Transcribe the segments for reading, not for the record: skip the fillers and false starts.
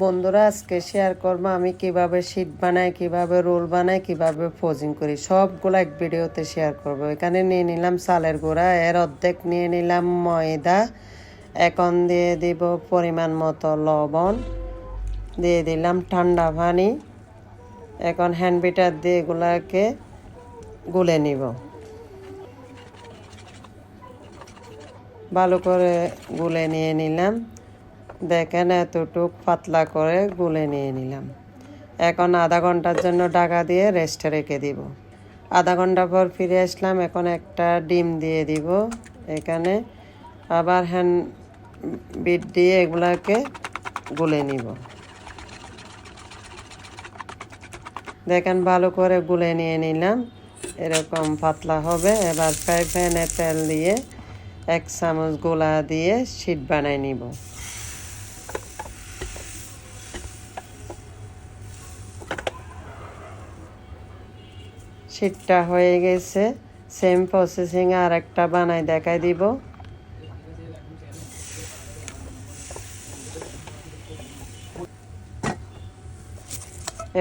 বন্ধুরা, আজকে শেয়ার করবো আমি কিভাবে শীট বানাই, কিভাবে রোল বানাই, কিভাবে ফ্রোজিং করি। সবগুলো এক ভিডিওতে শেয়ার করব। এখানে নিয়ে নিলাম চালের গুঁড়া, এর অর্ধেক নিয়ে নিলাম ময়দা, এখন দিয়ে দিব পরিমাণ মতো লবণ, দিয়ে দিলাম ঠান্ডা পানি। এখন হ্যান্ড বিটার দিয়ে এগুলাকে গুলে নিব। ভালো করে গুলে নিয়ে নিলাম। দেখেন এতটুক পাতলা করে গুলে নিয়ে নিলাম। এখন আধা ঘন্টার জন্য ঢাকা দিয়ে রেস্টে রেখে দিব। আধা ঘন্টা পর ফিরে আসলাম। এখন একটা ডিম দিয়ে দিব এখানে। আবার হ্যান্ড বিট দিয়ে এগুলাকে গুলে নিব। দেখেন ভালো করে গুলে নিয়ে নিলাম, এরকম পাতলা হবে। এবার ফ্রাই প্যানে তেল দিয়ে 1 চামচ গোলা দিয়ে শীট বানাই নিব। শীটটা হয়ে গেছে। সেম প্রসেসিং আর একটা বানাই দেখাই দিব।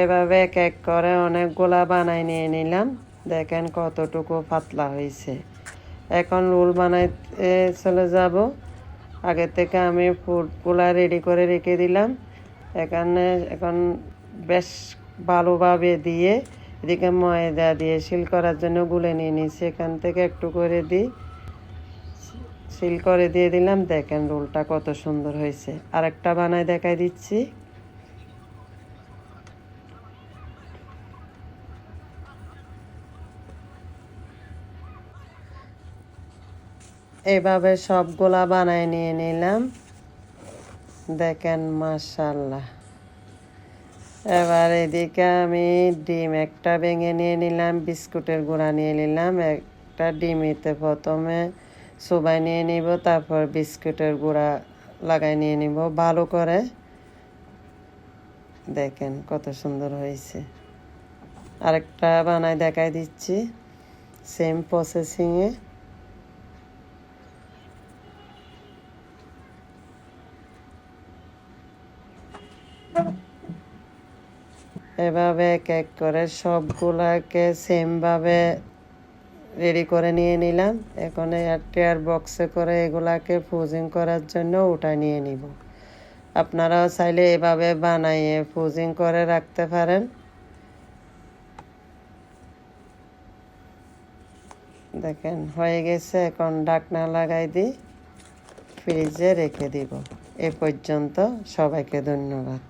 এভাবে এক এক করে অনেকগুলা বানাই নিয়ে নিলাম। দেখেন কতটুকু পাতলা হয়েছে। এখন রোল বানাইতে চলে যাব। আগে থেকে আমি ফুডগুলা রেডি করে রেখে দিলাম। এখন বেশ ভালোভাবে দিয়ে এদিকে ময়দা দিয়ে সিল করার জন্য গুলে নিয়ে নিয়েছি। এখান থেকে একটু করে সিল করে দিয়ে দিলাম। দেখেন রোলটা কত সুন্দর হয়েছে। আরেকটা বানাই দেখাই দিচ্ছি। এভাবে সবগুলা বানাই নিয়ে নিলাম। দেখেন মাশাআল্লাহ। এবার এদিকে আমি ডিম একটা ভেঙে নিয়ে নিলাম, বিস্কুটের গুঁড়া নিয়ে নিলাম। একটা ডিমিতে প্রথমে চোবাই নিয়ে নিব, তারপর বিস্কুটের গুঁড়া লাগাই নিয়ে নিব ভালো করে। দেখেন কত সুন্দর হয়েছে। আরেকটা বানাই দেখাই দিচ্ছি সেম প্রসেসিংয়ে। এভাবে এক এক করে সবগুলাকে সেমভাবে রেডি করে নিয়ে নিলাম। এখন এয়ারটায়ার বক্সে করে এগুলাকে ফ্রোজিং করার জন্য উঠায় নিয়ে নিব। আপনারাও চাইলে এভাবে বানাইয়ে ফ্রোজিং করে রাখতে পারেন। দেখেন হয়ে গেছে। এখন ঢাকনা লাগাই দিই, ফ্রিজে রেখে দিব। এ পর্যন্ত সবাইকে ধন্যবাদ।